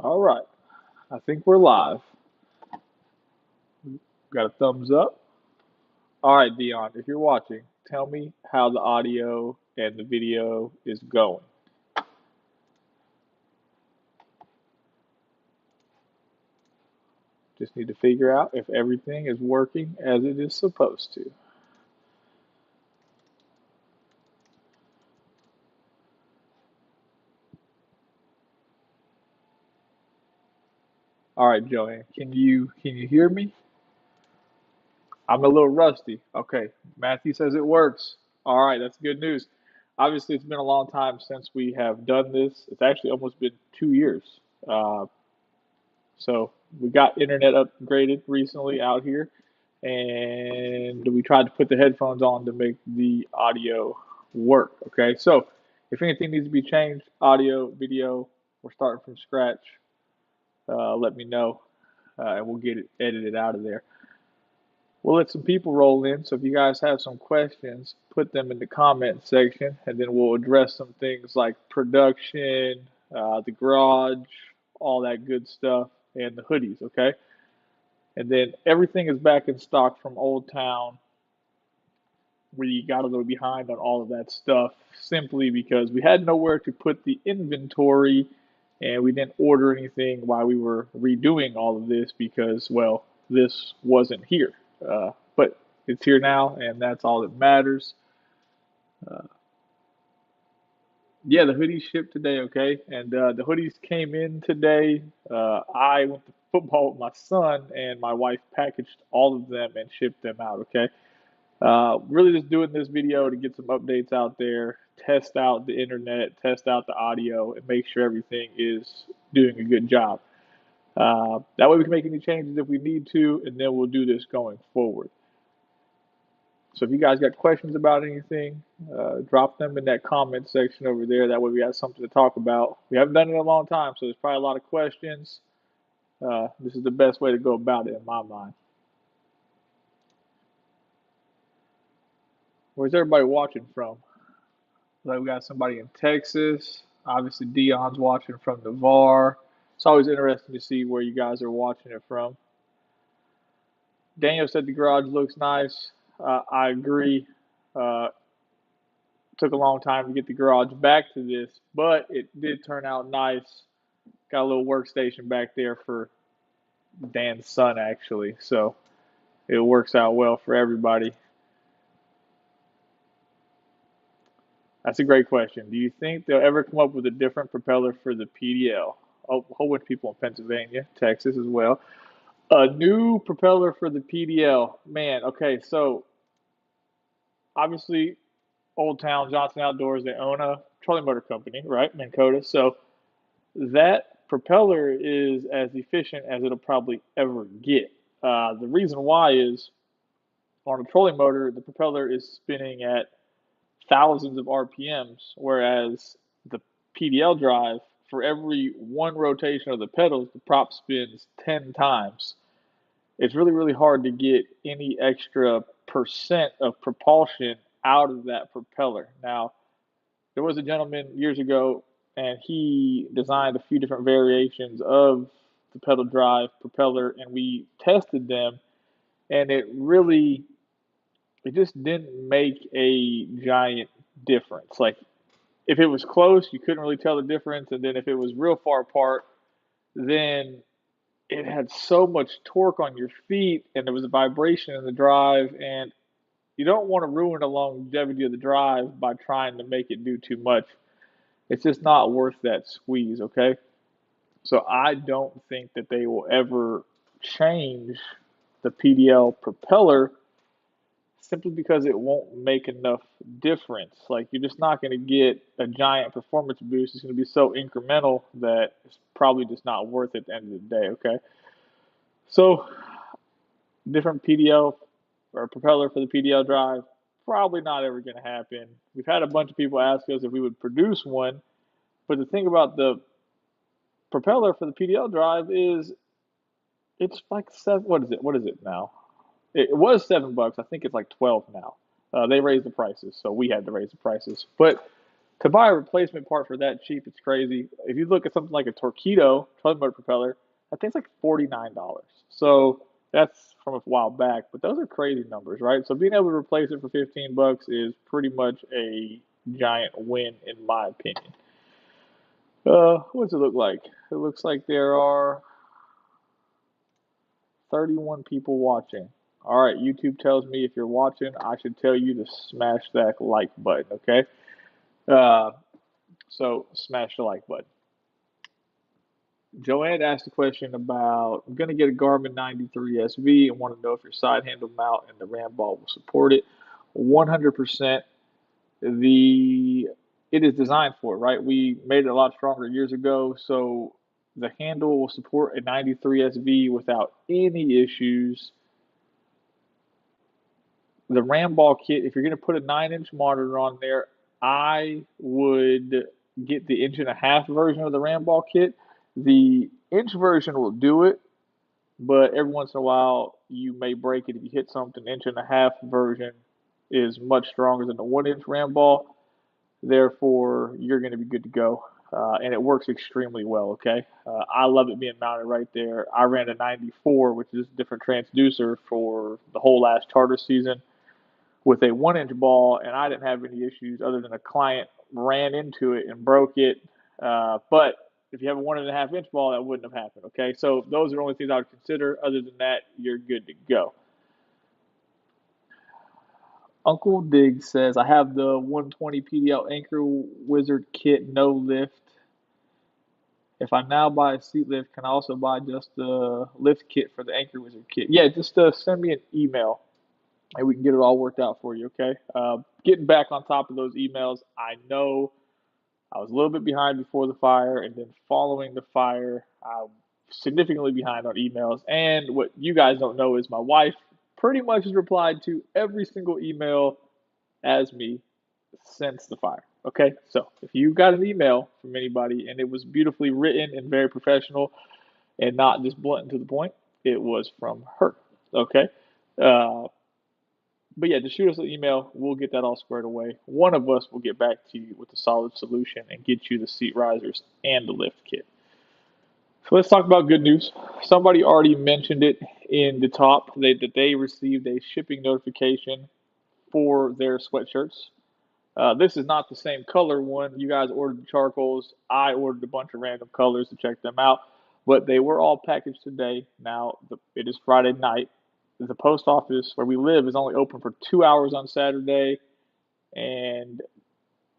All right, I think we're live. Got a thumbs up. All right, Dion, if you're watching, tell me how the audio and the video is going. Just need to figure out if everything is working as it is supposed to. All right, Joanne, can you hear me? I'm a little rusty. Okay, Matthew says it works. All right, that's good news. Obviously, it's been a long time since we have done this. It's actually almost been 2 years. Uh, So we got internet upgraded recently out here, and we tried to put the headphones on to make the audio work. Okay, so if anything needs to be changed, audio, video, we're starting from scratch. Let me know, and we'll get it edited out of there. We'll let some people roll in. So if you guys have some questions, put them in the comment section, and then we'll address some things like production, the garage, all that good stuff, and the hoodies. Okay. And then everything is back in stock from Old Town. We got a little behind on all of that stuff simply because we had nowhere to put the inventory and we didn't order anything while we were redoing all of this because, well, this wasn't here. But it's here now, and that's all that matters. Uh, yeah, the hoodies shipped today, okay? And the hoodies came in today. I went to football with my son, and my wife packaged all of them and shipped them out, okay? Really just doing this video to get some updates out there, test out the internet, test out the audio, and make sure everything is doing a good job. That way we can make any changes if we need to, and then we'll do this going forward. So if you guys got questions about anything, drop them in that comment section over there. That way we got something to talk about. We haven't done it in a long time, so there's probably a lot of questions. This is the best way to go about it in my mind. Where's everybody watching from? Like we got somebody in Texas. Obviously, Dion's watching from Navarre. It's always interesting to see where you guys are watching it from. Daniel said the garage looks nice. I agree. Uh, Took a long time to get the garage back to this, but it did turn out nice. Got a little workstation back there for Dan's son, actually. So it works out well for everybody. That's a great question. Do you think they'll ever come up with a different propeller for the PDL? A whole bunch of people in Pennsylvania, Texas as well. A new propeller for the PDL. Man, okay, so obviously Old Town, Johnson Outdoors, they own a trolling motor company, right? Minn Kota. So that propeller is as efficient as it'll probably ever get. The reason why is on a trolling motor, the propeller is spinning at thousands of RPMs, whereas the PDL drive, for every one rotation of the pedals, the prop spins 10 times. It's really, really hard to get any extra percent of propulsion out of that propeller. Now, there was a gentleman years ago, and he designed a few different variations of the pedal drive propeller, and we tested them, and it just didn't make a giant difference. Like if it was close, you couldn't really tell the difference, and then if it was real far apart, then it had so much torque on your feet, and there was a vibration in the drive, and you don't want to ruin the longevity of the drive by trying to make it do too much. It's just not worth that squeeze, okay? So I don't think that they will ever change the PDL propeller simply because it won't make enough difference. Like you're just not going to get a giant performance boost. It's going to be so incremental that it's probably just not worth it at the end of the day. Okay, so different PDL or propeller for the PDL drive, probably not ever going to happen. We've had a bunch of people ask us if we would produce one, but the thing about the propeller for the PDL drive is it's like seven. What is it? What is it now? It was $7. I think it's like 12 now. They raised the prices, so we had to raise the prices. But To buy a replacement part for that cheap, it's crazy. If you look at something like a Torqeedo trolling motor propeller, that thing's like $49. So that's from a while back, but those are crazy numbers, right? So being able to replace it for 15 bucks is pretty much a giant win in my opinion. What does it look like? It looks like there are 31 people watching. All right, YouTube tells me if you're watching, I should tell you to smash that like button, okay? Uh, so smash the like button. Joanne asked a question about, I'm going to get a Garmin 93 SV and want to know if your side handle mount and the ram ball will support it. 100%. It is designed for it, right? We made it a lot stronger years ago, so the handle will support a 93 SV without any issues. The ram ball kit, if you're going to put a 9-inch monitor on there, I would get the 1.5-inch version of the ram ball kit. The inch version will do it, but every once in a while you may break it if you hit something. 1.5-inch version is much stronger than the 1-inch ram ball. Therefore, you're going to be good to go. And it works extremely well, okay? I love it being mounted right there. I ran a 94, which is a different transducer, for the whole last charter season with a 1-inch ball, and I didn't have any issues other than a client ran into it and broke it. But if you have a 1.5-inch ball, that wouldn't have happened, okay? So those are the only things I would consider. Other than that, you're good to go. Uncle Dig says, I have the 120 PDL Anchor Wizard kit, no lift. If I now buy a seat lift, can I also buy just the lift kit for the Anchor Wizard kit? Yeah, just send me an email and we can get it all worked out for you, okay? Getting back on top of those emails, I know I was a little bit behind before the fire, and then following the fire, I'm significantly behind on emails. And what you guys don't know is my wife pretty much has replied to every single email as me since the fire. Okay, so if you got an email from anybody and it was beautifully written and very professional and not just blunt and to the point, it was from her. Okay, uh, but yeah, just shoot us an email. We'll get that all squared away. One of us will get back to you with a solid solution and get you the seat risers and the lift kit. So let's talk about good news. Somebody already mentioned it in the top that they received a shipping notification for their sweatshirts. This is not the same color one. You guys ordered the charcoals. I ordered a bunch of random colors to check them out, but they were all packaged today. Now, it is Friday night. The post office where we live is only open for 2 hours on Saturday, and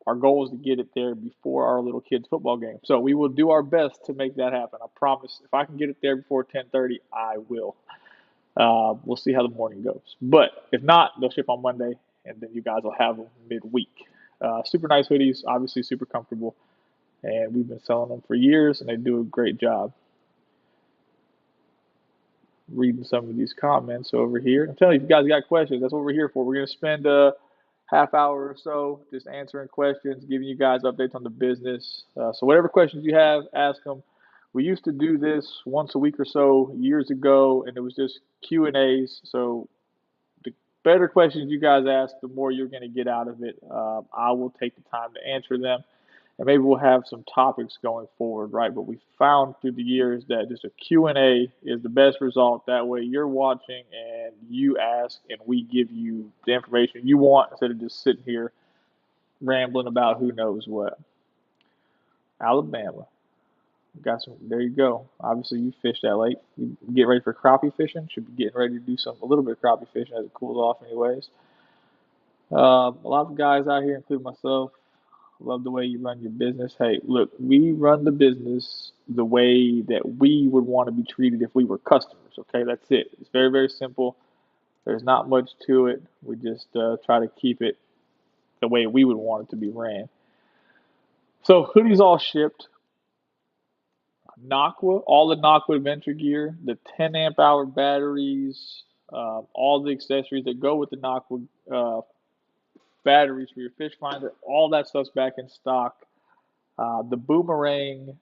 our goal is to get it there before our little kids' football game. So we will do our best to make that happen. I promise. If I can get it there before 10:30, I will. We'll see how the morning goes. But if not, they'll ship on Monday, and then you guys will have them midweek. Super nice hoodies, obviously super comfortable, and we've been selling them for years, and they do a great job. Reading some of these comments over here. I'm telling you, if you guys got questions, that's what we're here for. We're going to spend a half hour or so just answering questions, giving you guys updates on the business. So whatever questions you have, ask them. We used to do this once a week or so years ago, and it was just Q&As. So the better questions you guys ask, the more you're going to get out of it. I will take the time to answer them, and maybe we'll have some topics going forward, right? But we found through the years that just a Q&A is the best result. That way you're watching and you ask, and we give you the information you want instead of just sitting here rambling about who knows what. Alabama. Got some. There you go. Obviously, you fish that lake. You get ready for crappie fishing. Should be getting ready to do a little bit of crappie fishing as it cools off, anyways. A lot of guys out here, including myself, love the way you run your business. Hey, look, we run the business the way that we would want to be treated if we were customers. Okay, that's it. It's very, very simple. There's not much to it. We just try to keep it the way we would want it to be ran. So hoodies all shipped. Nocqua, all the Nocqua adventure gear, the 10 amp hour batteries, all the accessories that go with the Nocqua batteries for your fish finder, all that stuff's back in stock. The boomerang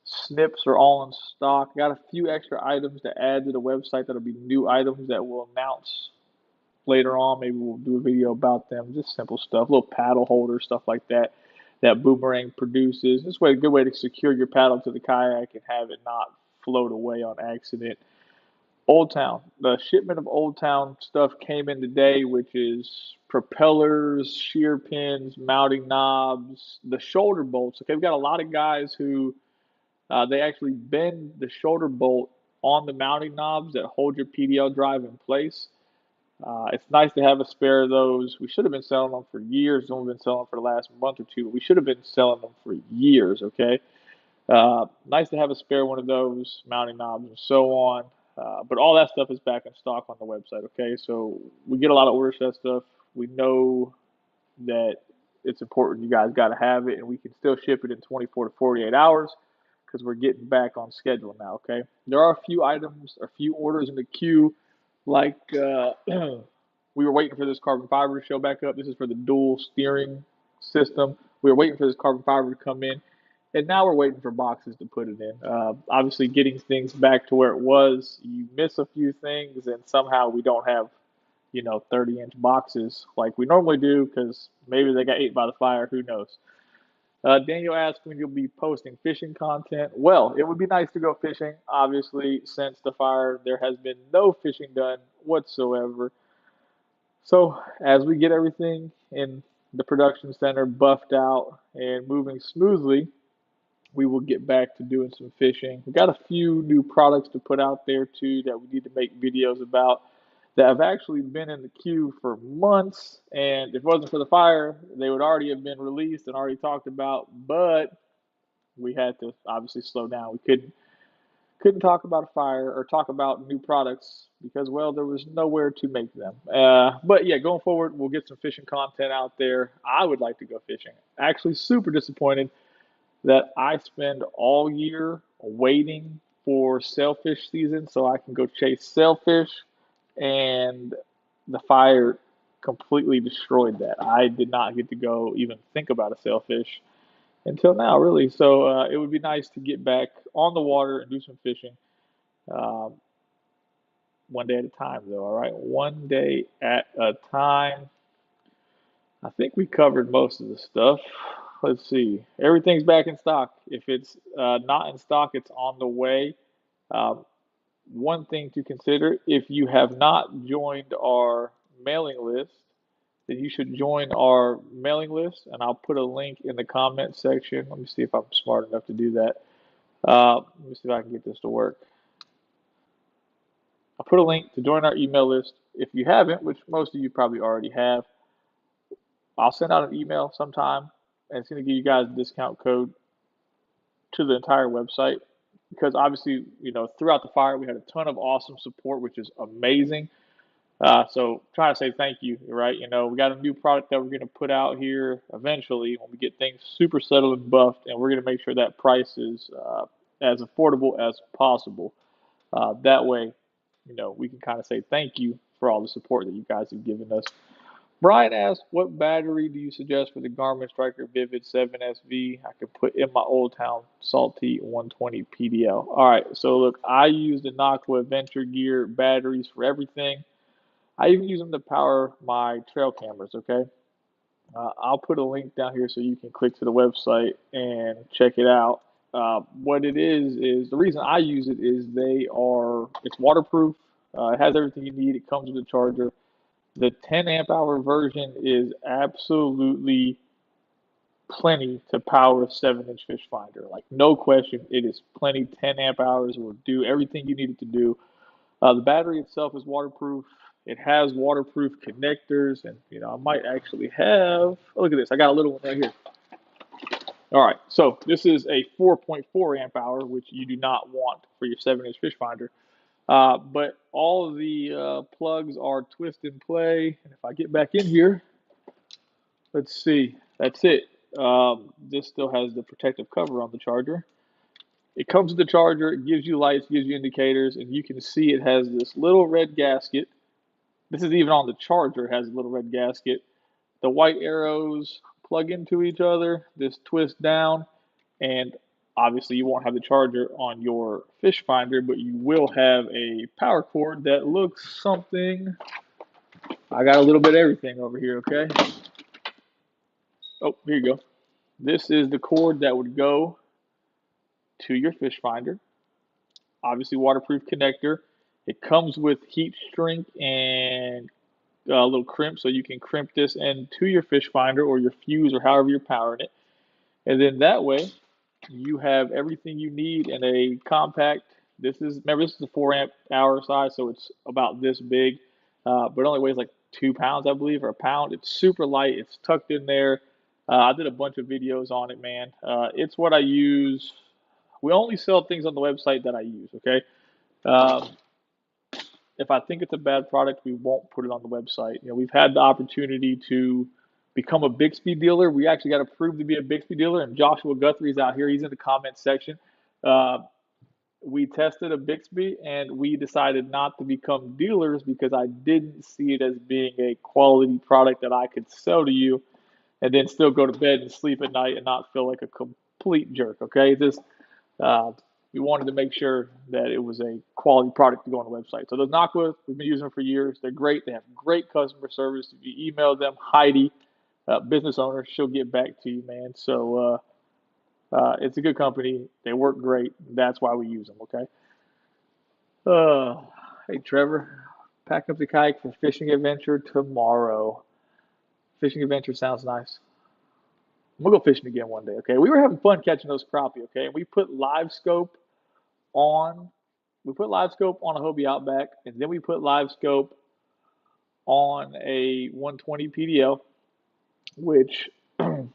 snips are all in stock. Got a few extra items to add to the website that'll be new items that we'll announce later on. Maybe we'll do a video about them. Just simple stuff, little paddle holders, stuff like that. That Boomerang produces. This way, a good way to secure your paddle to the kayak and have it not float away on accident. Old Town. The shipment of Old Town stuff came in today, which is propellers, shear pins, mounting knobs, the shoulder bolts. Okay, we've got a lot of guys who they actually bend the shoulder bolt on the mounting knobs that hold your PDL drive in place. It's nice to have a spare of those. We should have been selling them for years. We've been selling them for the last month or two. We should have been selling them for years, okay? Nice to have a spare one of those, mounting knobs and so on. But all that stuff is back in stock on the website, okay? So we get a lot of orders for that stuff. We know that it's important. You guys got to have it, and we can still ship it in 24 to 48 hours because we're getting back on schedule now, okay? There are a few items, a few orders in the queue, like we were waiting for this carbon fiber to show back up. This is for the dual steering system. We were waiting for this carbon fiber to come in, and now we're waiting for boxes to put it in. Obviously, getting things back to where it was, you miss a few things, and somehow we don't have 30-inch boxes like we normally do because maybe they got ate by the fire. Who knows? Daniel asked when you'll be posting fishing content. Well, it would be nice to go fishing. Obviously, since the fire, there has been no fishing done whatsoever. So, as we get everything in the production center buffed out and moving smoothly, we will get back to doing some fishing. We got a few new products to put out there too that we need to make videos about that have actually been in the queue for months. And if it wasn't for the fire, they would already have been released and already talked about. But we had to obviously slow down. We couldn't talk about a fire or talk about new products because, well, there was nowhere to make them. But yeah, going forward, we'll get some fishing content out there. I would like to go fishing. Actually, super disappointed that I spend all year waiting for sailfish season so I can go chase sailfish, and the fire completely destroyed that. I did not get to go even think about a sailfish until now, really. So it would be nice to get back on the water and do some fishing. Um, one day at a time, though, all right? One day at a time. I think we covered most of the stuff. Let's see. Everything's back in stock. If it's not in stock, it's on the way. Um, one thing to consider, if you have not joined our mailing list, then you should join our mailing list, and I'll put a link in the comment section. Let me see if I'm smart enough to do that. Let me see if I can get this to work. I'll put a link to join our email list. If you haven't, which most of you probably already have, I'll send out an email sometime, and it's going to give you guys a discount code to the entire website because obviously, throughout the fire, we had a ton of awesome support, which is amazing. So trying to say thank you, right? We got a new product that we're going to put out here eventually when we get things super settled and buffed, and we're going to make sure that price is as affordable as possible. That way, we can kind of say thank you for all the support that you guys have given us. Brian asked, what battery do you suggest for the Garmin Striker Vivid 7SV? I could put in my Old Town Salty 120 PDL. All right, so look, I use the Noctua Adventure Gear batteries for everything. I even use them to power my trail cameras, okay? I'll put a link down here so you can click to the website and check it out. What it is the reason I use it is it's waterproof. It has everything you need. It comes with a charger. The 10 amp hour version is absolutely plenty to power a 7-inch fish finder. Like, no question, it is plenty. 10 amp hours will do everything you need it to do. The battery itself is waterproof. It has waterproof connectors, and I might actually have. Oh, look at this! I got a little one right here. All right, so this is a 4.4 amp hour, which you do not want for your 7-inch fish finder. But all of the plugs are twist and play. And if I get back in here, let's see. That's it. This still has the protective cover on the charger. It comes with the charger. It gives you lights, gives you indicators, and you can see it has this little red gasket. This is even on the charger. It has a little red gasket. The white arrows plug into each other. This twists down, and obviously you won't have the charger on your fish finder, but you will have a power cord that looks something I got a little bit of everything over here, okay? Oh, here you go. This is the cord that would go to your fish finder. Obviously, waterproof connector. It comes with heat shrink and a little crimp, so you can crimp this into your fish finder or your fuse or however you're powering it. And then that way, you have everything you need in a compact. Remember, this is a 4 amp hour size, so it's about this big, but it only weighs like 2 pounds, I believe, or a pound. It's super light. It's tucked in there. I did a bunch of videos on it, man. It's what I use. We only sell things on the website that I use, okay? Um, if I think it's a bad product, we won't put it on the website. We've had the opportunity to become a Bixby dealer. We actually got approved to be a Bixby dealer, and Joshua Guthrie's out here. He's in the comments section. Uh, we tested a Bixby, and we decided not to become dealers because I didn't see it as being a quality product that I could sell to you and then still go to bed and sleep at night and not feel like a complete jerk. Okay, uh, we wanted to make sure that it was a quality product to go on the website. So those Noctua, we've been using them for years. They're great. They have great customer service. If you email them, Heidi, business owner, she'll get back to you, man. So it's a good company. They work great. That's why we use them. Okay. Hey Trevor, pack up the kayak for fishing adventure tomorrow. Fishing adventure sounds nice. We'll go fishing again one day. Okay. We were having fun catching those crappie. Okay. And we put live scope on a Hobie Outback, and then we put live scope on a 120 PDL, which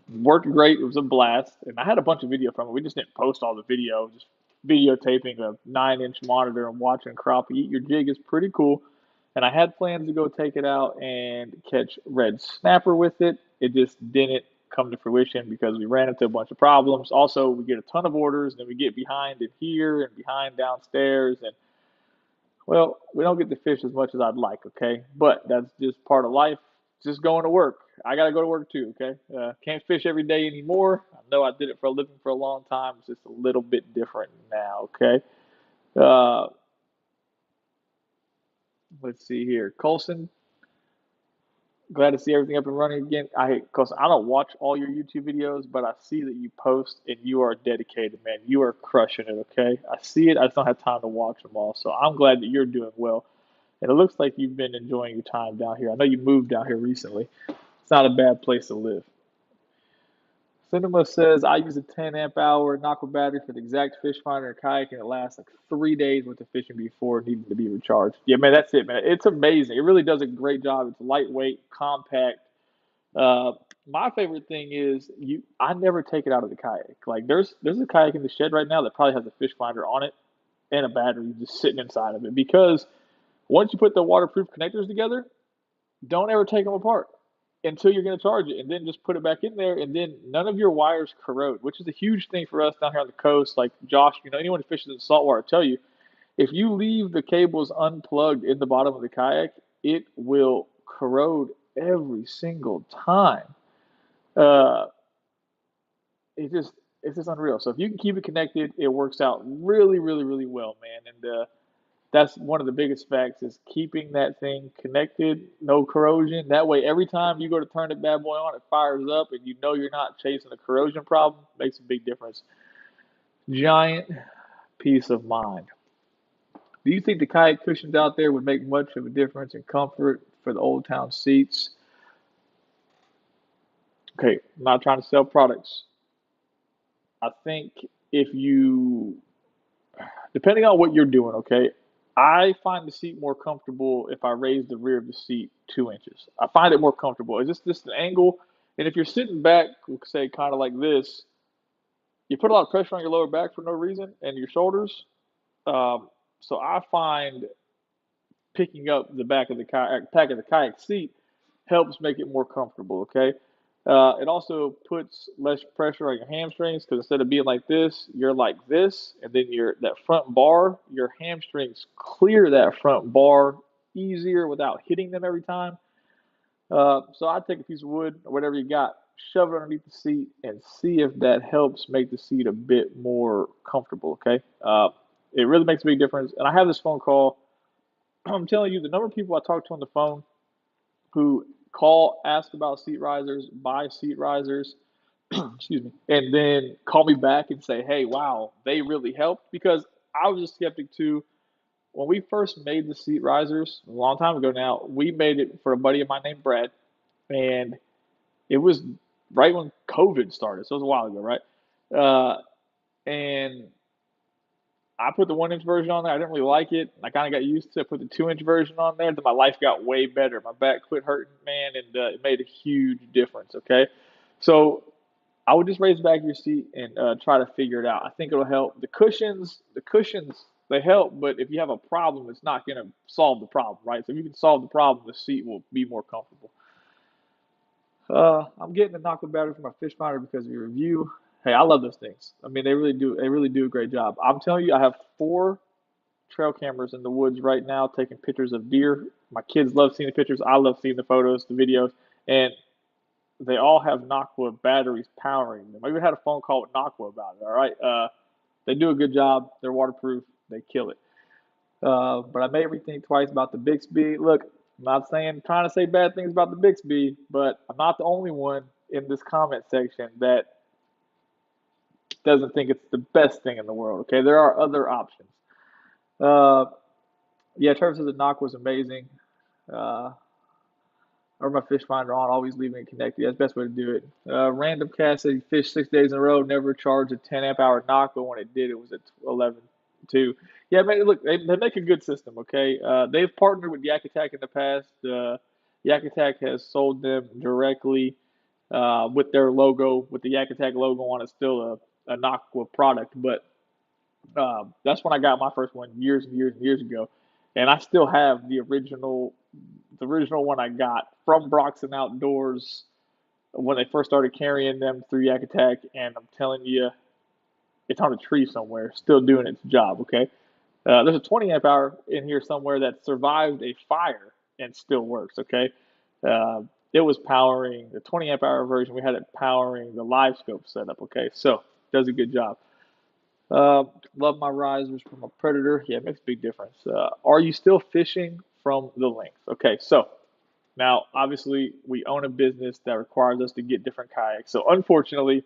worked great. It was a blast, and I had a bunch of video from it. We just didn't post all the video, just videotaping a 9-inch monitor and watching crappie eat your jig is pretty cool. And I had plans to go take it out and catch red snapper with it. It just didn't come to fruition because we ran into a bunch of problems. Also, we get a ton of orders, and then we get behind in here and behind downstairs, and well, we don't get to fish as much as I'd like, okay? But that's just part of life. Just going to work. I got to go to work too, okay? Can't fish every day anymore. I know I did it for a living for a long time. It's just a little bit different now, okay? Uh, let's see here. Colson, glad to see everything up and running again. Cause I don't watch all your YouTube videos, but I see that you post and you are dedicated, man. You are crushing it, okay? I see it. I just don't have time to watch them all. So I'm glad that you're doing well. And it looks like you've been enjoying your time down here. I know you moved down here recently. It's not a bad place to live. Cinema says, I use a 10 amp hour Noctua battery for the exact fish finder and kayak, and it lasts like 3 days worth of fishing before needing to be recharged. Yeah, man, that's it, man. It's amazing. It really does a great job. It's lightweight, compact. Uh, my favorite thing is I never take it out of the kayak. Like there's a kayak in the shed right now that probably has a fish finder on it and a battery just sitting inside of it because once you put the waterproof connectors together, don't ever take them apart until you're going to charge it, and then just put it back in there, and then none of your wires corrode, which is a huge thing for us down here on the coast. Like Josh, anyone who fishes in saltwater tell you, if you leave the cables unplugged in the bottom of the kayak, it will corrode every single time. Uh, it's just unreal. So if you can keep it connected, it works out really, really, really well, man. And that's one of the biggest facts is keeping that thing connected, no corrosion. That way, every time you go to turn the bad boy on, it fires up, and you know you're not chasing a corrosion problem. Makes a big difference. Giant peace of mind. Do you think the kayak cushions out there would make much of a difference in comfort for the Old Town seats? Okay, I'm not trying to sell products. I think if you, depending on what you're doing, okay, I find the seat more comfortable if I raise the rear of the seat 2 inches. I find it more comfortable. It's just an angle. And if you're sitting back, say kind of like this, you put a lot of pressure on your lower back for no reason and your shoulders. Um, so I find picking up the back of the kayak seat helps make it more comfortable. Okay. It also puts less pressure on your hamstrings because instead of being like this, you're like this, and then that front bar, your hamstrings clear that front bar easier without hitting them every time. So I'd take a piece of wood or whatever you got, shove it underneath the seat, and see if that helps make the seat a bit more comfortable. Okay, it really makes a big difference. And I have this phone call. I'm telling you, the number of people I talk to on the phone who call, ask about seat risers, buy seat risers, excuse me, and then call me back and say, hey, wow, they really helped. Because I was a skeptic too. When we first made the seat risers a long time ago now, we made it for a buddy of mine named Brad, and it was right when COVID started, so it was a while ago, right? And I put the 1 inch version on there. I didn't really like it. I kind of got used to it. Put the 2 inch version on there. Then my life got way better. My back quit hurting, man, and it made a huge difference. Okay, so I would just raise back your seat and try to figure it out. I think it'll help. The cushions, they help, but if you have a problem, it's not going to solve the problem, right? So if you can solve the problem, the seat will be more comfortable. I'm getting the knuckle battery for my fish finder because of your review. Hey, I love those things. I mean, they really do. They really do a great job. I'm telling you, I have 4 trail cameras in the woods right now taking pictures of deer. My kids love seeing the pictures. I love seeing the photos, the videos, and they all have Noctua batteries powering them. I even had a phone call with Noctua about it. All right, they do a good job. They're waterproof. They kill it. But I may rethink twice about the Bixby. Look, I'm not saying trying to say bad things about the Bixby, but I'm not the only one in this comment section that doesn't think it's the best thing in the world. Okay, there are other options. Uh, yeah, Trevor says the knock was amazing. Uh, or my fish finder on, always leaving it connected. That's the best way to do it. Random Cast said he fished 6 days in a row, never charged a 10 amp hour knock, but when it did, it was at 11.2. Yeah, man, look, they make a good system, okay? They've partnered with Yak Attack in the past. Yak Attack has sold them directly with their logo, with the Yak Attack logo on it, still a Noctua product, but that's when I got my first one years and years and years ago, and I still have the original one I got from Broxton Outdoors when they first started carrying them through Yak Attack, and I'm telling you, it's on a tree somewhere, still doing its job. Okay, there's a 20 amp hour in here somewhere that survived a fire and still works. Okay, it was powering the 20 amp hour version. We had it powering the live scope setup. Okay, so does a good job. Uh, Love my risers from a predator. Yeah, it makes a big difference. Are you still fishing from the links? Okay, so now obviously we own a business that requires us to get different kayaks. So unfortunately,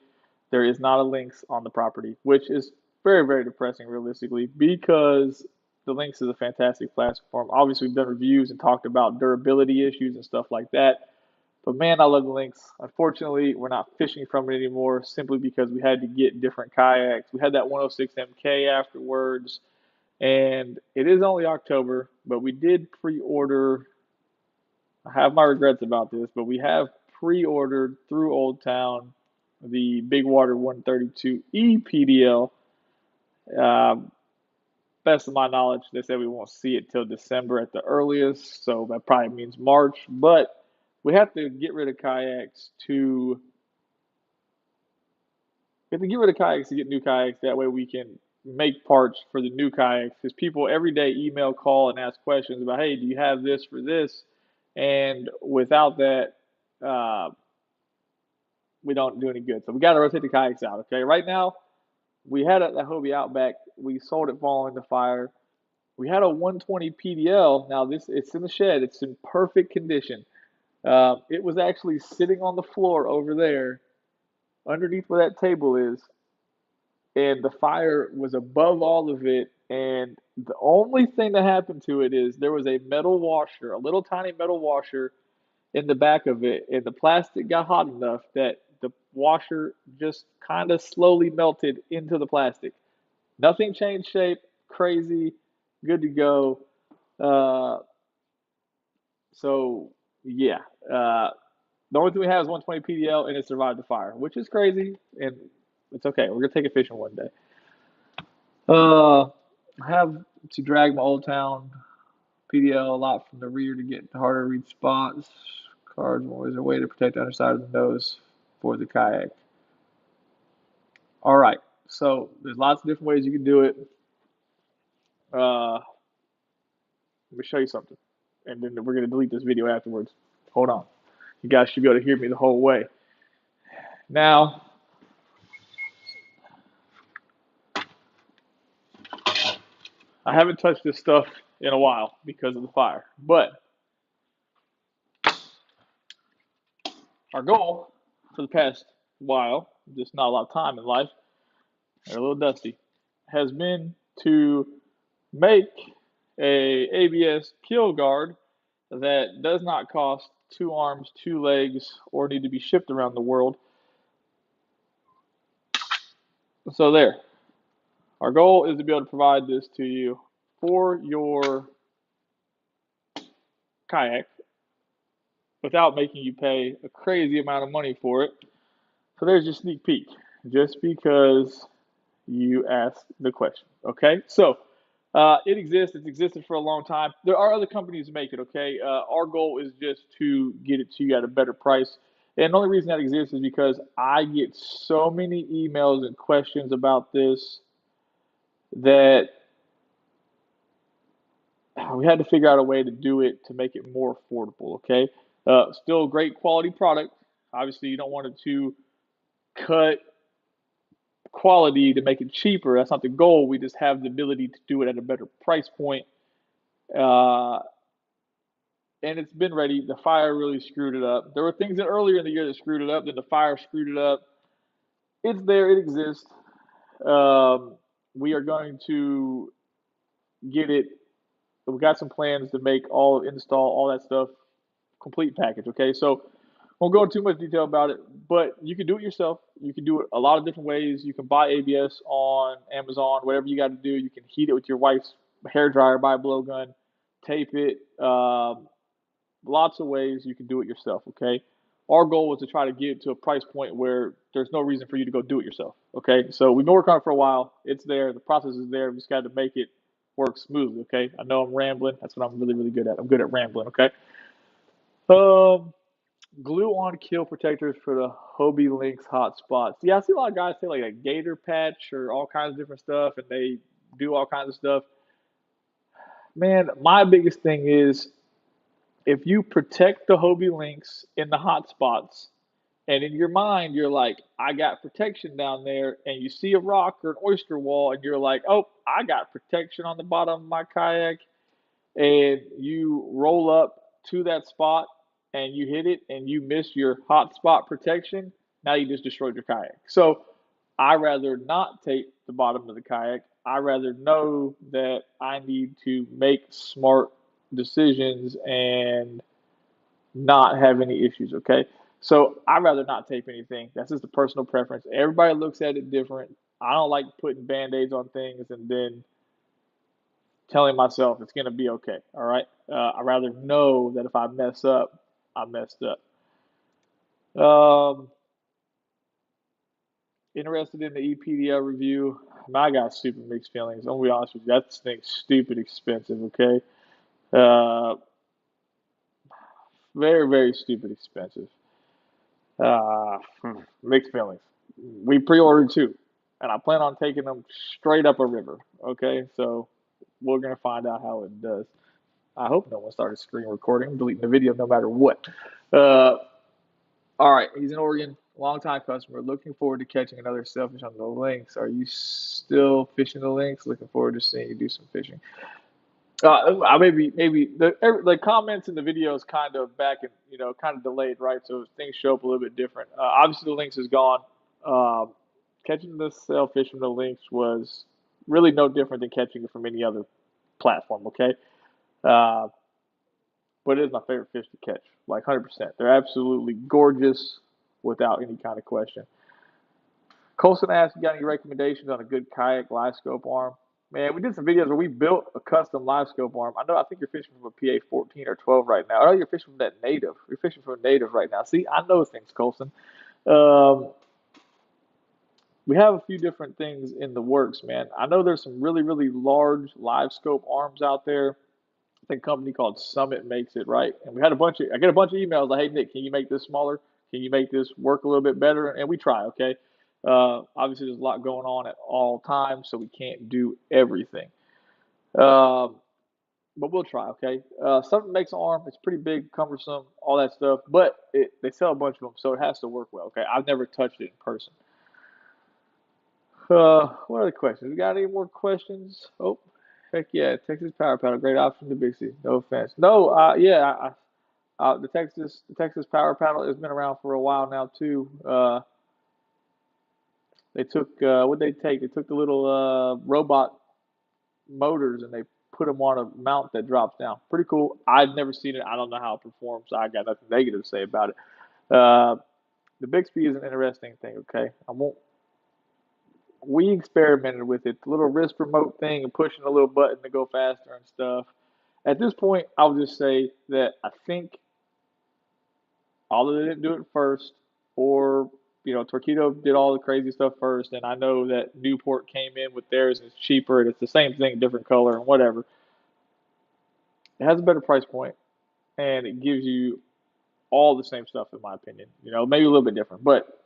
there is not a links on the property, which is very, very depressing realistically because the links is a fantastic platform. Obviously, we've done reviews and talked about durability issues and stuff like that. But man, I love the links. Unfortunately, we're not fishing from it anymore simply because we had to get different kayaks. We had that 106 MK afterwards, and it is only October, but we did pre-order. I have my regrets about this, but we have pre-ordered through Old Town the Big Water 132E PDL. Um, Best of my knowledge, they said we won't see it till December at the earliest, so that probably means March. But we have to get rid of kayaks to we have to get rid of kayaks to get new kayaks. That way we can make parts for the new kayaks. Because people every day email, call, and ask questions about, hey, do you have this for this? And without that, uh, we don't do any good. So we got to rotate the kayaks out. Okay, right now we had a Hobie Outback. We sold it following the fire. We had a 120 PDL. Now this it's in the shed. It's in perfect condition. It was actually sitting on the floor over there, underneath where that table is, and the fire was above all of it. And the only thing that happened to it is there was a metal washer, a little tiny metal washer in the back of it, and the plastic got hot enough that the washer just kind of slowly melted into the plastic. Nothing changed shape, crazy, good to go. Uh, so yeah, uh, the only thing we have is 120 PDL, and it survived the fire, which is crazy, and it's okay. We're gonna take it fishing one day. I have to drag my Old Town PDL a lot from the rear to get the harder to read spots. Cards always a way to protect the underside of the nose for the kayak. All right, so there's lots of different ways you can do it. Let me show you something, and then we're gonna delete this video afterwards. Hold on, you guys should be able to hear me the whole way. Now, I haven't touched this stuff in a while because of the fire, but Our goal for the past while, just not a lot of time in life, they're a little dusty, has been to make a ABS kill guard that does not cost 2 arms, 2 legs, or need to be shipped around the world. So there, our goal is to be able to provide this to you for your kayak without making you pay a crazy amount of money for it. So there's your sneak peek, just because you asked the question. Okay, so it exists. It's existed for a long time. There are other companies that make it. Okay, our goal is just to get it to you at a better price. And the only reason that exists is because I get so many emails and questions about this that we had to figure out a way to do it to make it more affordable. Okay, still a great quality product. Obviously, you don't want it to cut quality to make it cheaper. That's not the goal. We just have the ability to do it at a better price point. Uh, and it's been ready. The fire really screwed it up. There were things that earlier in the year that screwed it up. Then the fire screwed it up. It's there. It exists. Um, we are going to get it. We got some plans to make all install all that stuff complete package. Okay, so won't go into too much detail about it, but you can do it yourself. You can do it a lot of different ways. You can buy ABS on Amazon, whatever you got to do. You can heat it with your wife's hair dryer, buy a blowgun, tape it. Lots of ways you can do it yourself. Okay. Our goal was to try to get to a price point where there's no reason for you to go do it yourself. Okay. So we've been working on it for a while. It's there. The process is there. We just got to make it work smoothly. Okay. I know I'm rambling. That's what I'm really, really good at. I'm good at rambling. Okay. Um, Glue on kill protectors for the Hobie Lynx hotspots. Yeah, I see a lot of guys say like a gator patch or all kinds of different stuff, and they do all kinds of stuff. Man, my biggest thing is if you protect the Hobie Lynx in the hotspots, and in your mind you're like, I got protection down there, and you see a rock or an oyster wall, and you're like, oh, I got protection on the bottom of my kayak, and you roll up to that spot and you hit it and you miss your hot spot protection, now you just destroyed your kayak. So I rather not tape the bottom of the kayak. I rather know that I need to make smart decisions and not have any issues, okay? So I'd rather not tape anything. That's just a personal preference. Everybody looks at it different. I don't like putting band-aids on things and then telling myself it's going to be okay. All right. I rather know that if I mess up, I messed up. Um, Interested in the EPDL review? I got super mixed feelings. I'm gonna be honest with you. That thing's stupid expensive. Okay. Uh, Very, very stupid expensive. Uh, Mixed feelings. We pre-ordered two, and I plan on taking them straight up a river. Okay, so we're gonna find out how it does. I hope no one started screen recording. I'm deleting the video no matter what. Uh, all right, he's in Oregon, longtime customer. Looking forward to catching another sailfish on the links. Are you still fishing the links? Looking forward to seeing you do some fishing. I maybe the comments in the video is kind of back and kind of delayed, right? So things show up a little bit different. Obviously, the links is gone. Um, Catching the sailfish from the links was really no different than catching it from any other platform. Okay. Uh, but it is my favorite fish to catch, like 100%. They're absolutely gorgeous without any kind of question. Colson asked, you got any recommendations on a good kayak live scope arm? Man, we did some videos where we built a custom live scope arm. I think you're fishing from a PA 14 or 12 right now. I know you're fishing from that native. You're fishing from a native right now. See, I know things, Colson. Um, we have a few different things in the works, man. I know there's some really, really large live scope arms out there. I think a company called Summit makes it, right? And I get a bunch of emails like, hey, Nick, can you make this smaller? Can you make this work a little bit better? And we try, okay? Obviously, there's a lot going on at all times, so we can't do everything. Um, but we'll try, okay? Something makes an arm. It's pretty big, cumbersome, all that stuff, but they sell a bunch of them, so it has to work well, okay? I've never touched it in person. What other questions? We got any more questions? Oh, heck yeah, Texas Power Paddle, great option to Big C. No offense. No, yeah, The Texas Power Paddle has been around for a while now too. They took what they take? They took the little robot motors and they put them on a mount that drops down. Pretty cool. I've never seen it. I don't know how it performs. I got nothing negative to say about it. Uh, the Bixby is an interesting thing. Okay, I won't. We experimented with it, the little wrist remote thing and pushing a little button to go faster and stuff. At this point, I'll just say that I think although they didn't do it first, or Torquedo did all the crazy stuff first, and I know that Newport came in with theirs and it's cheaper and it's the same thing, different color and whatever. It has a better price point and it gives you all the same stuff in my opinion. Maybe a little bit different, but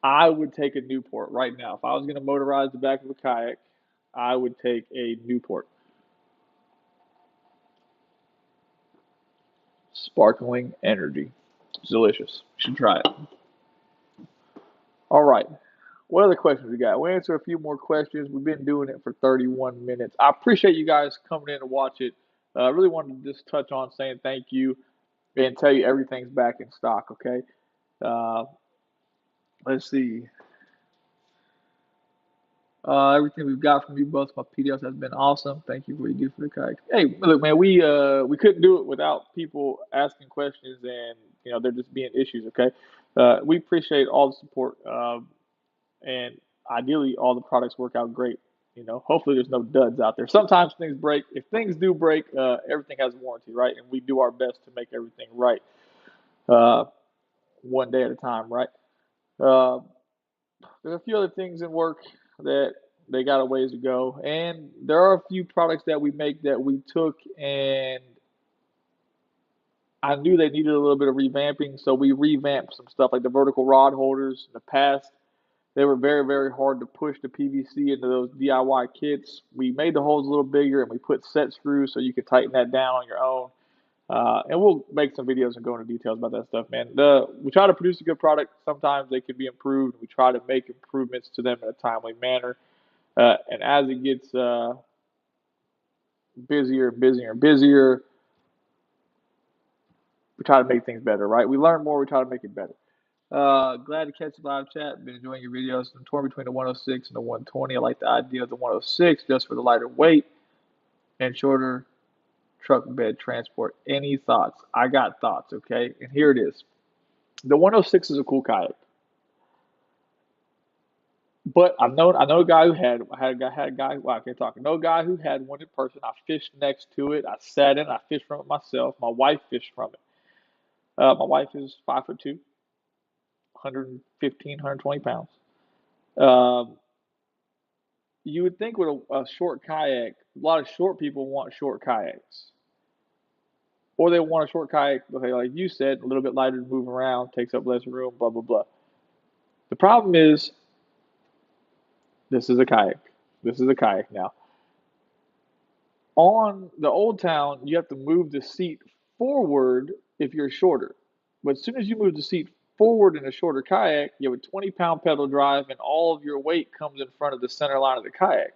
I would take a Newport right now. If I was going to motorize the back of a kayak, I would take a Newport. Sparkling energy. It's delicious. You should try it. All right. What other questions we got? We'll answer a few more questions. We've been doing it for 31 minutes. I appreciate you guys coming in to watch it. I really wanted to just touch on saying thank you and tell you everything's back in stock, okay? Uh, let's see. Everything we've got from you both, my PDFs has been awesome. Thank you for what you do for the kayak. Hey, look, man, we couldn't do it without people asking questions and there just being issues. Okay, we appreciate all the support, and ideally all the products work out great. Hopefully there's no duds out there. Sometimes things break. If things do break, everything has a warranty, right? And we do our best to make everything right, uh, one day at a time, right? Uh, there's a few other things in work that they got a ways to go, and there are a few products that we make that we took and I knew they needed a little bit of revamping, so we revamped some stuff like the vertical rod holders. In the past, they were very, very hard to push the PVC into those DIY kits. We made the holes a little bigger and we put set screws so you could tighten that down on your own. And we'll make some videos and go into details about that stuff, man. We try to produce a good product. Sometimes they could be improved. We try to make improvements to them in a timely manner. And as it gets busier, busier, and busier, we try to make things better, right? We learn more, we try to make it better. Glad to catch the live chat. Been enjoying your videos. I'm torn between the 106 and the 120. I like the idea of the 106 just for the lighter weight and shorter truck bed transport. Any thoughts? I got thoughts, okay? And here it is. The 106 is a cool kayak. But I know a guy who well, I can't talk. I know a guy who had one in person. I fished next to it. I sat in, I fished from it myself. My wife fished from it. My wife is 5'2", 115, 120 pounds. Um, you would think with a short kayak, a lot of short people want short kayaks. Or they want a short kayak, okay, like you said, a little bit lighter to move around, takes up less room, blah, blah, blah. The problem is, this is a kayak. This is a kayak now. On the Old Town, you have to move the seat forward if you're shorter. But as soon as you move the seat forward in a shorter kayak, you have a 20-pound pedal drive, and all of your weight comes in front of the center line of the kayak.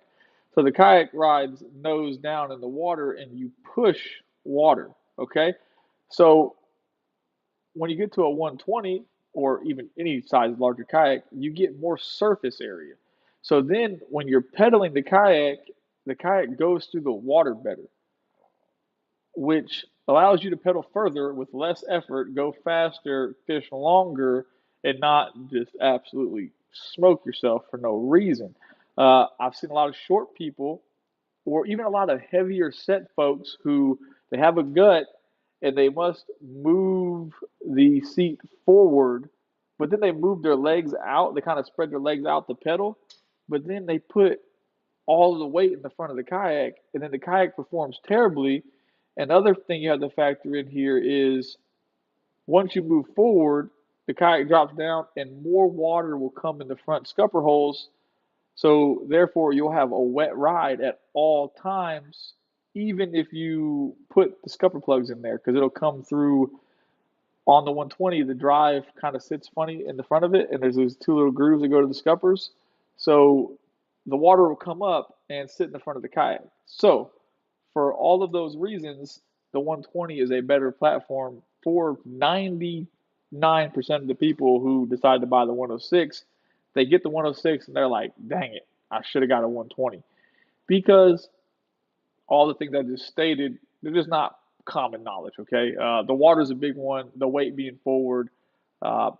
So the kayak rides nose down in the water, and you push water. Okay? So when you get to a 120 or even any size larger kayak, you get more surface area. So then when you're pedaling the kayak goes through the water better, which allows you to pedal further with less effort, go faster, fish longer, and not just absolutely smoke yourself for no reason. I've seen a lot of short people, or even a lot of heavier set folks who they have a gut and they must move the seat forward, but then they move their legs out. They kind of spread their legs out to pedal, but then they put all of the weight in the front of the kayak, and then the kayak performs terribly. Another thing you have to factor in here is once you move forward, the kayak drops down and more water will come in the front scupper holes. So therefore, you'll have a wet ride at all times, even if you put the scupper plugs in there, because it'll come through on the 120. The drive kind of sits funny in the front of it, and there's those two little grooves that go to the scuppers. So the water will come up and sit in the front of the kayak. So for all of those reasons, the 120 is a better platform for 99% of the people who decide to buy the 106, they get the 106 and they're like, dang it, I should have got a 120. Because all the things I just stated, they're just not common knowledge, okay? The water's a big one, the weight being forward. Uh,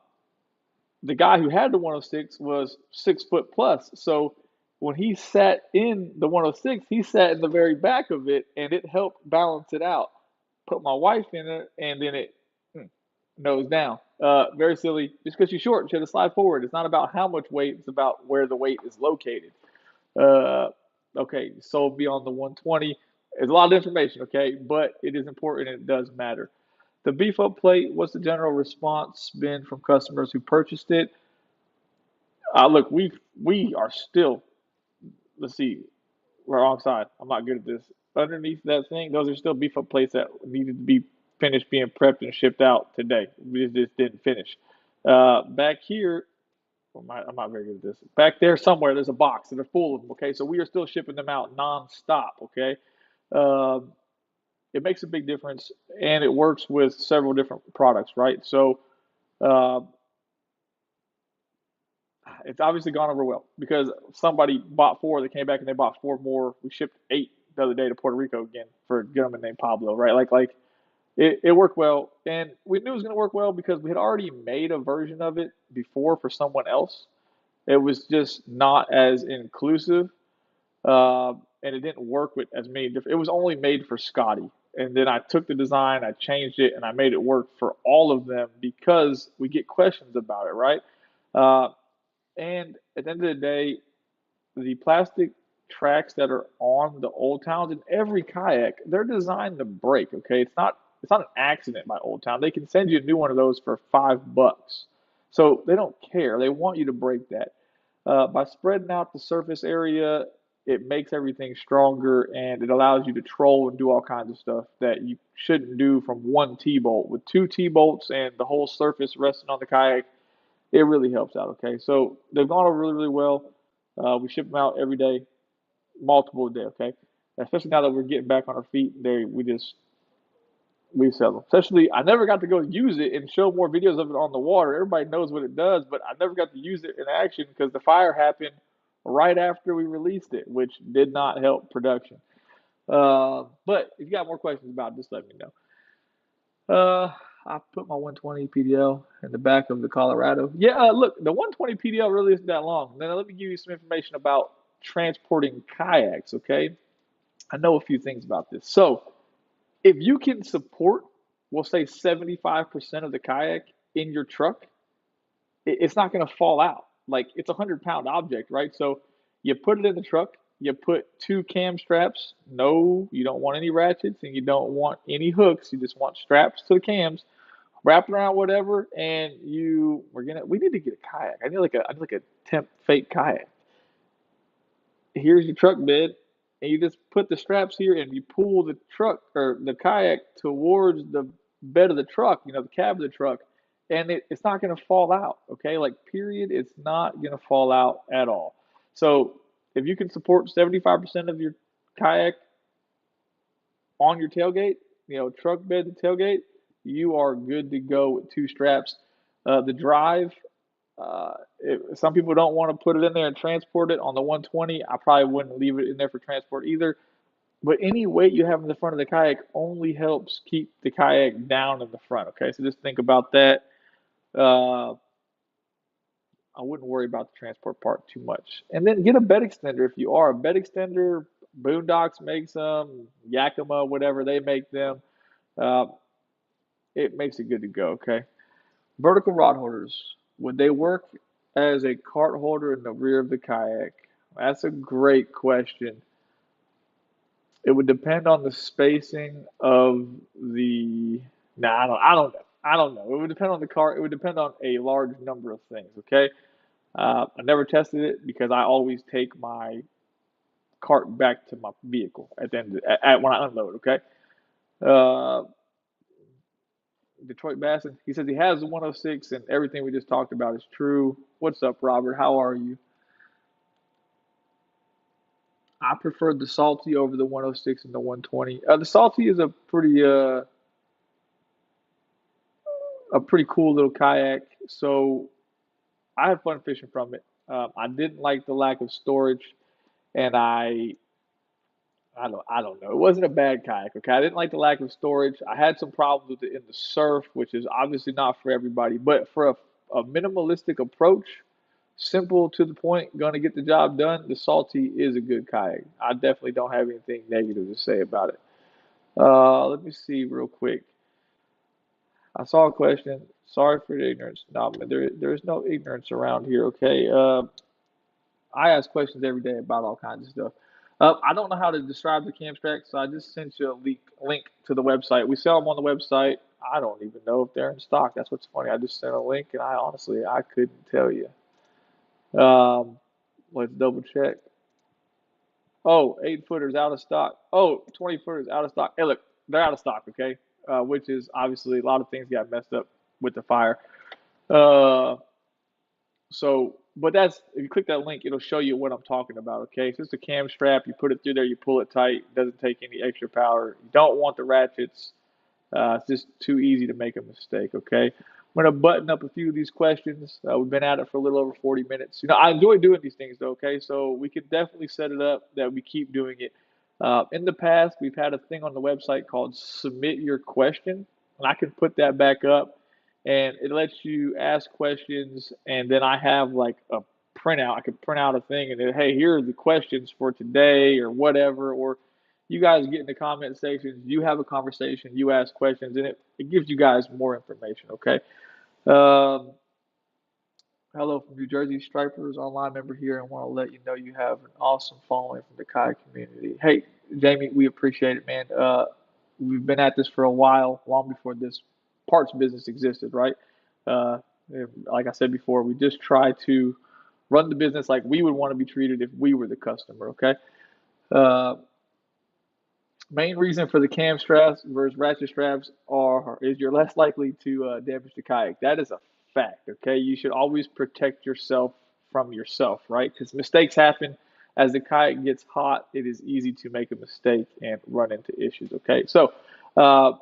the guy who had the 106 was 6 foot plus. So when he sat in the 106, he sat in the very back of it and it helped balance it out. Put my wife in it and then it nose down. Very silly. Just because you're short, you have to slide forward. It's not about how much weight, it's about where the weight is located. Uh, okay, so beyond the 120, there's a lot of information, okay, but it is important and it does matter. The beef up plate, what's the general response been from customers who purchased it? Look, we are still, let's see, we're wrong side. I'm not good at this. Underneath that thing, those are still beef up plates that needed to be finished being prepped and shipped out today. We just didn't finish. Back here, I'm not very good at this. Back there somewhere, there's a box that are full of them. Okay, so we are still shipping them out nonstop. Okay, um, it makes a big difference, and it works with several different products, right? So uh, it's obviously gone over well because somebody bought four, they came back and they bought four more. We shipped 8 the other day to Puerto Rico again for a gentleman named Pablo, right? Like it worked well, and we knew it was going to work well because we had already made a version of it before for someone else. It was just not as inclusive, and it didn't work with as many different. It was only made for Scotty, and then I took the design, I changed it, and I made it work for all of them because we get questions about it, right? Uh, and at the end of the day, the plastic tracks that are on the Old Towns in every kayak, they're designed to break. Okay, it's not an accident by Old Town. They can send you a new one of those for $5, so they don't care. They want you to break that. By spreading out the surface area, it makes everything stronger and it allows you to troll and do all kinds of stuff that you shouldn't do from one T-bolt. With two T-bolts and the whole surface resting on the kayak, it really helps out. Okay, so they've gone over really, really well. We ship them out every day, multiple a day. Okay, especially now that we're getting back on our feet, we sell them. Especially, I never got to go use it and show more videos of it on the water. Everybody knows what it does, but I never got to use it in action because the fire happened right after we released it, which did not help production. But if you got more questions about it, just let me know. I put my 120 PDL in the back of the Colorado. Yeah, look, the 120 PDL really isn't that long. Now, let me give you some information about transporting kayaks, okay? I know a few things about this. So, if you can support, we'll say 75% of the kayak in your truck, it's not going to fall out. Like it's a 100-pound object, right? So you put it in the truck, you put two cam straps. No, you don't want any ratchets and you don't want any hooks. You just want straps to the cams. Wrap it around whatever, and we need to get a kayak. I need like a temp fake kayak. Here's your truck bed, and you just put the straps here and you pull the truck or the kayak towards the bed of the truck, the cab of the truck, and it's not going to fall out. Okay, like period, it's not going to fall out at all. So if you can support 75% of your kayak on your tailgate, truck bed to tailgate, you are good to go with two straps. The drive, some people don't want to put it in there and transport it on the 120. I probably wouldn't leave it in there for transport either. But any weight you have in the front of the kayak only helps keep the kayak down in the front. Okay, so just think about that. Uh, I wouldn't worry about the transport part too much. And then get a bed extender if you are. A bed extender, Boondocks makes them, Yakima, whatever, they make them. Uh, it makes it good to go, okay? Vertical rod holders, would they work as a cart holder in the rear of the kayak? That's a great question. It would depend on the spacing of the. Nah, I don't know. I don't know. It would depend on the cart. It would depend on a large number of things. Okay. I never tested it because I always take my cart back to my vehicle at the end when I unload. Okay. Uh, Detroit Bassin. He says he has the 106 and everything we just talked about is true. What's up, Robert? How are you? I prefer the salty over the 106 and the 120. The salty is a pretty a pretty cool little kayak. So I had fun fishing from it. I didn't like the lack of storage, and I don't know. It wasn't a bad kayak, okay? I didn't like the lack of storage. I had some problems with it in the surf, which is obviously not for everybody. But for a minimalistic approach, simple to the point, gonna get the job done, the Salty is a good kayak. I definitely don't have anything negative to say about it. Let me see real quick. I saw a question. Sorry for the ignorance. No, man, there's no ignorance around here, okay? I ask questions every day about all kinds of stuff. I don't know how to describe the Camstrack, so I just sent you a link to the website. We sell them on the website. I don't even know if they're in stock. That's what's funny. I just sent a link, and I honestly I couldn't tell you. Um, let's double check. Oh, 8 footers out of stock. Oh, 20 footers out of stock. Hey, look, they're out of stock, okay? Which is obviously a lot of things got messed up with the fire. Uh, but that's if you click that link, it'll show you what I'm talking about. Okay, so it's a cam strap. You put it through there, you pull it tight. It doesn't take any extra power. You don't want the ratchets. It's just too easy to make a mistake. Okay, I'm gonna button up a few of these questions. We've been at it for a little over 40 minutes. I enjoy doing these things though. Okay, so we can definitely set it up that we keep doing it. In the past, we've had a thing on the website called "Submit Your Question," and I can put that back up and it lets you ask questions, and then I have like a printout. I could print out a thing and then, hey, here are the questions for today or whatever, or you guys get in the comment sections, you have a conversation, you ask questions, and it gives you guys more information, okay? Um, Hello from New Jersey Stripers, online member here, and want to let you know you have an awesome following from the kayak community. Hey, Jamie, we appreciate it, man. We've been at this for a while, long before this parts business existed, right? Uh, like I said before, we just try to run the business like we would want to be treated if we were the customer, okay? Uh, Main reason for the cam straps versus ratchet straps is you're less likely to damage the kayak. That is a fact. Okay, you should always protect yourself from yourself, right? Because mistakes happen. As the kayak gets hot, it is easy to make a mistake and run into issues. Okay, so uh,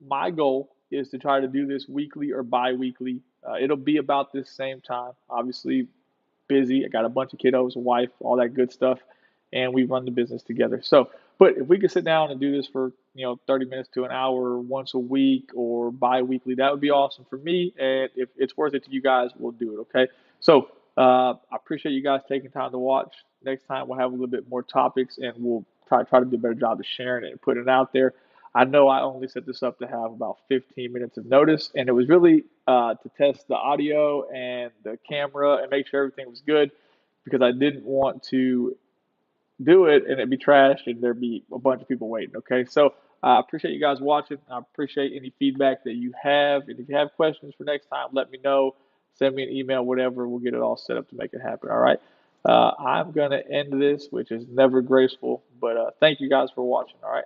my goal is to try to do this weekly or bi-weekly. It'll be about this same time. Obviously, busy. I got a bunch of kiddos, a wife, all that good stuff, and we run the business together. So, but if we could sit down and do this for 30 minutes to an hour once a week or bi-weekly, that would be awesome for me. And if it's worth it to you guys, we'll do it. Okay. So I appreciate you guys taking time to watch. Next time we'll have a little bit more topics, and we'll try to do a better job of sharing it and putting it out there. I know I only set this up to have about 15 minutes of notice, and it was really to test the audio and the camera and make sure everything was good because I didn't want to do it and it'd be trashed and there'd be a bunch of people waiting. Okay, so I appreciate you guys watching. I appreciate any feedback that you have, and if you have questions for next time, let me know. Send me an email, whatever. We'll get it all set up to make it happen. All right. I'm gonna end this, which is never graceful, but thank you guys for watching. All right.